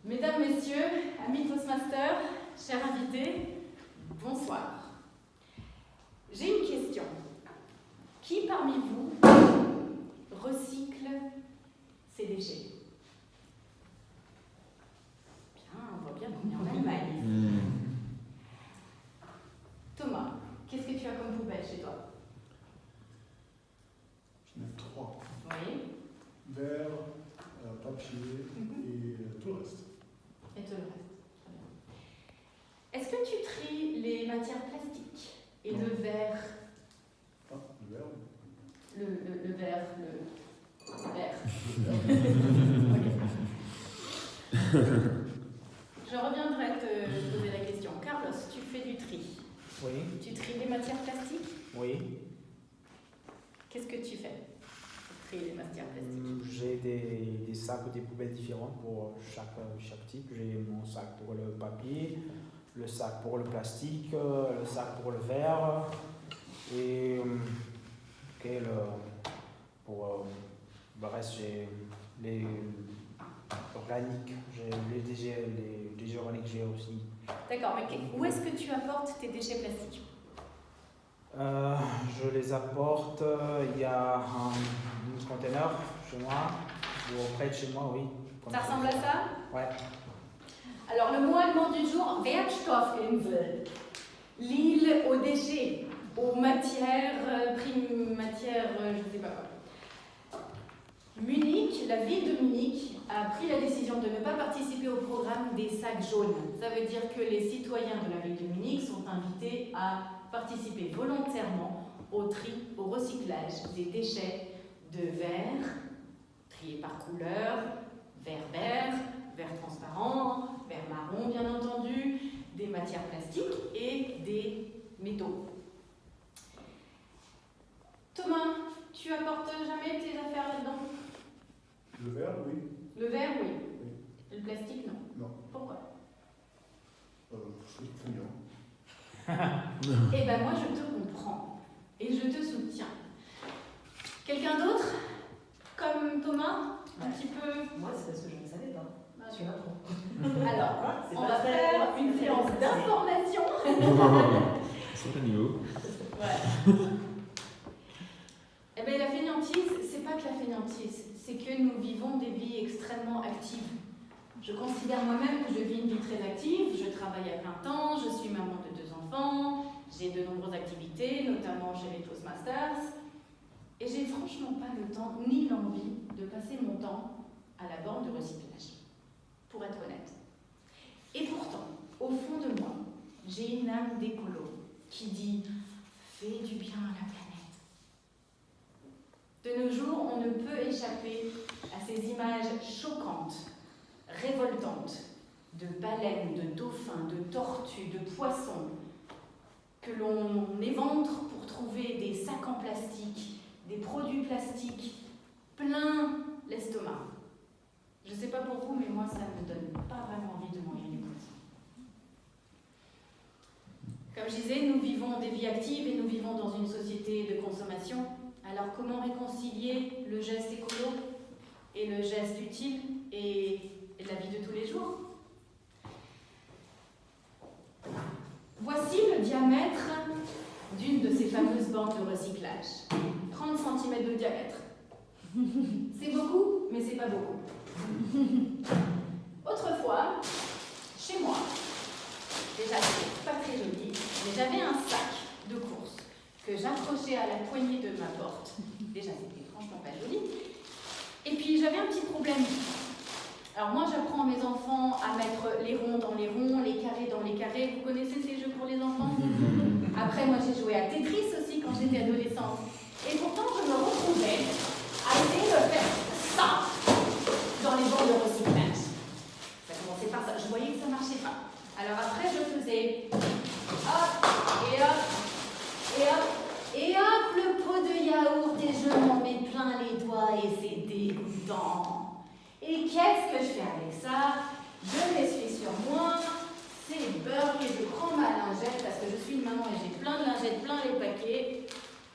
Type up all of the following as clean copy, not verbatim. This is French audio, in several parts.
Mesdames, Messieurs, amis Toastmasters, chers invités, bonsoir. J'ai une question. Qui parmi vous recycle ses déchets? Bien, on voit bien qu'on est en Allemagne. Thomas, qu'est-ce que tu as comme poubelle chez toi? J'en ai 3. Oui. Verre, papier et tout le reste. Et tout le reste. Très bien. Est-ce que tu tries les matières plastiques et Non. le verre? Ah, le verre. Le verre, le verre. Je reviendrai te poser la question. Carlos, tu fais du tri. Oui, Tu tries les matières plastiques? oui. Qu'est-ce que tu fais pour trier les matières plastiques? J'ai des sacs ou des poubelles différentes pour chaque type. J'ai mon sac pour le papier, le sac pour le plastique, le sac pour le verre et pour le reste j'ai les organiques, j'ai les déchets organiques j'ai aussi. D'accord, mais où est-ce que tu apportes tes déchets plastiques? Je les apporte, il y a un container chez moi, ou près de chez moi, oui. Ça ressemble à ça? Ouais. Alors, le mot allemand du jour, Wertstoffinsel. L'île aux déchets, aux matières, je ne sais pas quoi. Munich, la ville de Munich, a pris la décision de ne pas participer au programme des sacs jaunes. Ça veut dire que les citoyens de la ville de Munich sont invités à participer volontairement au tri, au recyclage des déchets de verre, triés par couleur, verre vert, verre transparent, verre marron bien entendu, des matières plastiques et des métaux. Thomas, tu apportes jamais tes affaires là-dedans? Le verre, oui. Le verre, oui. Oui. Le plastique, non. Non. Pourquoi? C'est feignant. Eh ben moi je te comprends et je te soutiens. Quelqu'un d'autre? Comme Thomas? Un petit peu. Moi, c'est parce que je ne savais pas. Ah, Je suis là trop. Alors, C'est on pas va très- faire une séance d'information. C'est un niveau. Ouais. Eh bien, la fainéantise, c'est pas que la fainéantise, c'est que nous vivons des vies extrêmement actives. Je considère moi-même que je vis une vie très active, je travaille à plein temps, je suis maman de 2 enfants, j'ai de nombreuses activités, notamment chez les Toastmasters, et j'ai franchement pas le temps ni l'envie de passer mon temps à la borne de recyclage, pour être honnête. Et pourtant, au fond de moi, j'ai une âme d'écolo qui dit « fais du bien à la planète ». De nos jours, on ne peut échapper à ces images choquantes, révoltantes, de baleines, de dauphins, de tortues, de poissons, que l'on éventre pour trouver des sacs en plastique, des produits plastiques, plein l'estomac. Je ne sais pas pour vous, mais moi, ça ne me donne pas vraiment envie de manger du poisson. Comme je disais, nous vivons des vies actives et nous vivons dans une société de consommation. Alors comment réconcilier le geste écolo et le geste utile et la vie de tous les jours? Voici le diamètre d'une de ces fameuses bandes de recyclage. 30 cm de diamètre. C'est beaucoup, mais c'est pas beaucoup. Autrefois, chez moi, déjà c'est pas très joli, mais j'avais un sac de courses que j'accrochais à la poignée de ma porte. Déjà, c'était franchement pas joli. Et puis, j'avais un petit problème. Alors moi, j'apprends à mes enfants à mettre les ronds dans les ronds, les carrés dans les carrés. Vous connaissez ces jeux pour les enfants? Après, moi, j'ai joué à Tetris aussi quand j'étais adolescente. Et pourtant, je me retrouvais à essayer de faire ça dans les bancs de recyclage. Ça commençait par ça. Je voyais que ça marchait pas. Alors après, je faisais hop, et hop, et hop, et hop, le pot de yaourt, et je m'en mets plein les doigts, et c'est dégoûtant. Et qu'est-ce que je fais avec ça? Je m'essuie sur moi, c'est beurre, et je prends ma lingette, parce que je suis une maman et j'ai plein de lingettes, plein les paquets,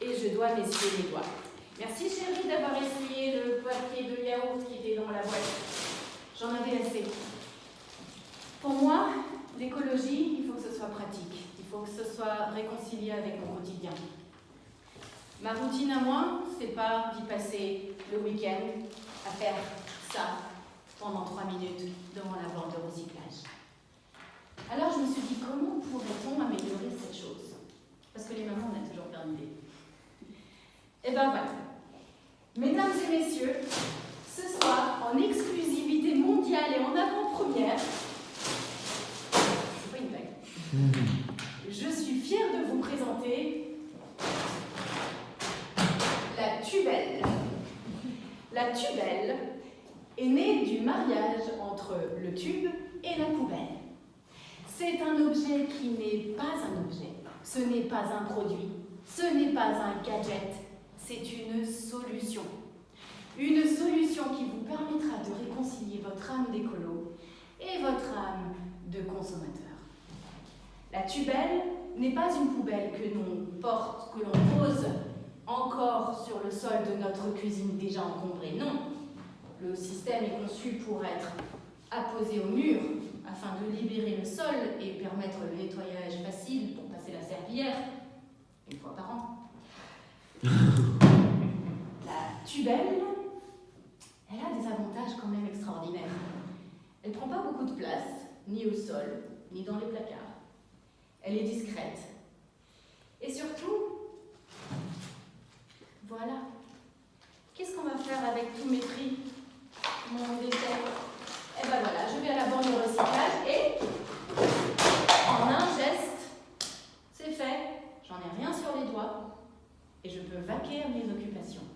et je dois m'essuyer les doigts. Merci chérie d'avoir essuyé le paquet de yaourt qui était dans la boîte. J'en avais assez. faut que ce soit réconcilié avec mon quotidien. Ma routine à moi, c'est pas d'y passer le week-end à faire ça pendant 3 minutes devant la borne de recyclage. Alors je me suis dit, comment pourrait-on améliorer cette chose? Parce que les mamans, on a toujours plein d'idées. Et ben voilà. Mesdames et messieurs, ce soir, en exclusivité mondiale et en avant-première, c'est pas une blague, je suis fière de vous présenter la tubelle. La tubelle est née du mariage entre le tube et la poubelle. C'est un objet qui n'est pas un objet, ce n'est pas un produit, ce n'est pas un gadget, c'est une solution. Une solution qui vous permettra de réconcilier votre âme d'écolo et votre âme de consommateur. La tubelle n'est pas une poubelle que l'on porte, que l'on pose encore sur le sol de notre cuisine déjà encombrée. Non, le système est conçu pour être apposé au mur afin de libérer le sol et permettre le nettoyage facile pour passer la serpillière une fois par an. La tubelle, elle a des avantages quand même extraordinaires. Elle ne prend pas beaucoup de place, ni au sol, ni dans les placards. Elle est discrète. Et surtout, voilà. Qu'est-ce qu'on va faire avec tous mes tri, mon déchet? Eh ben voilà, je vais à la borne de recyclage et, en un geste, c'est fait. J'en ai rien sur les doigts et je peux vaquer à mes occupations.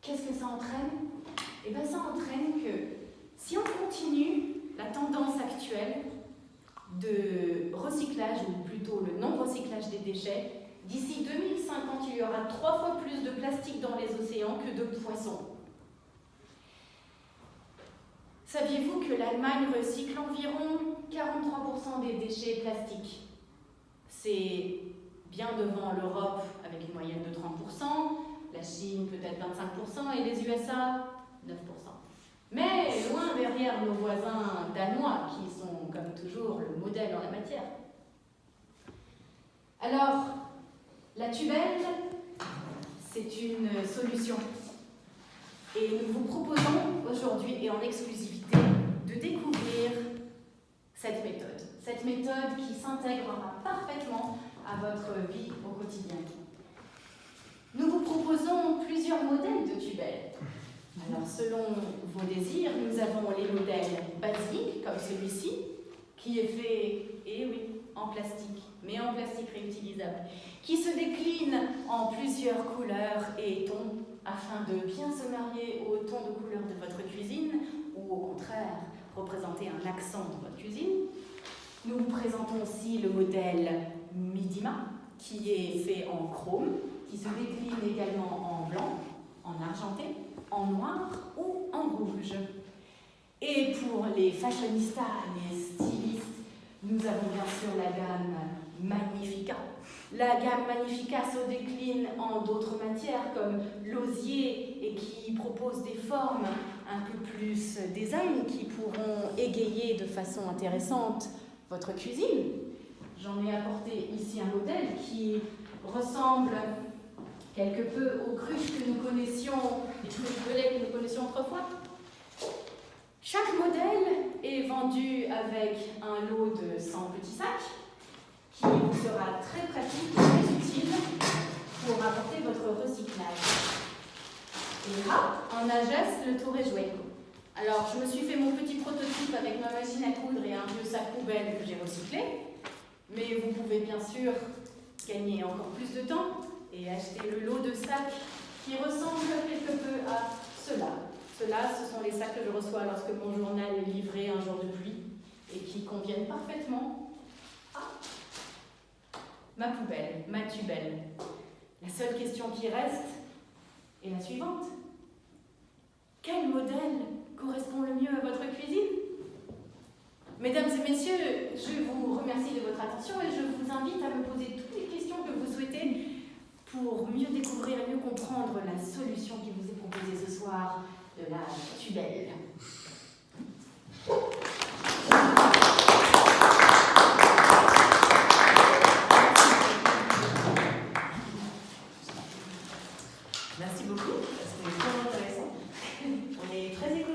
Qu'est-ce que ça entraîne? Eh bien, ça entraîne que si on continue la tendance actuelle de recyclage, ou plutôt le non-recyclage des déchets, d'ici 2050, il y aura 3 fois plus de plastique dans les océans que de poissons. Saviez-vous que l'Allemagne recycle environ 43% des déchets plastiques? C'est bien devant l'Europe avec une moyenne de 30%, la Chine peut-être 25% et les USA 9%. Mais loin derrière nos voisins danois qui sont comme toujours le modèle en la matière. Alors, la tubelle, c'est une solution. Et nous vous proposons aujourd'hui et en exclusivité de découvrir cette méthode. Cette méthode qui s'intégrera parfaitement à votre vie au quotidien. Nous vous proposons plusieurs modèles de tubelles. Alors, selon vos désirs, nous avons les modèles basiques, comme celui-ci, qui est fait, eh oui, en plastique, mais en plastique réutilisable, qui se décline en plusieurs couleurs et tons, afin de bien se marier au ton de couleur de votre cuisine, ou au contraire, représenter un accent de votre cuisine. Nous vous présentons aussi le modèle Midima, qui est fait en chrome, qui se décline également en blanc, en argenté, en noir ou en rouge. Et pour les fashionistas, les stylistes, nous avons bien sûr la gamme Magnifica. La gamme Magnifica se décline en d'autres matières comme l'osier et qui propose des formes un peu plus design qui pourront égayer de façon intéressante votre cuisine. J'en ai apporté ici un modèle qui ressemble quelque peu aux cruches que nous connaissions, les cruches de lait que nous connaissions autrefois. Chaque modèle est vendu avec un lot de 100 petits sacs qui vous sera très pratique et très utile pour apporter votre recyclage. Et là, en un geste, le tour est joué. Alors, je me suis fait mon petit prototype avec ma machine à coudre et un vieux sac poubelle que j'ai recyclé. Mais vous pouvez bien sûr gagner encore plus de temps et acheter le lot de sacs qui ressemble quelque peu à cela. Ceux-là, ce sont les sacs que je reçois lorsque mon journal est livré un jour de pluie et qui conviennent parfaitement à ma poubelle, ma tubelle. La seule question qui reste est la suivante. Quel modèle correspond le mieux à votre cuisine? Mesdames et messieurs, je vous remercie de votre attention et je vous invite à me poser toutes les questions que vous souhaitez pour mieux découvrir et mieux comprendre la solution qui vous est proposée ce soir de la tubelle. C'était très intéressant. On est très écologique.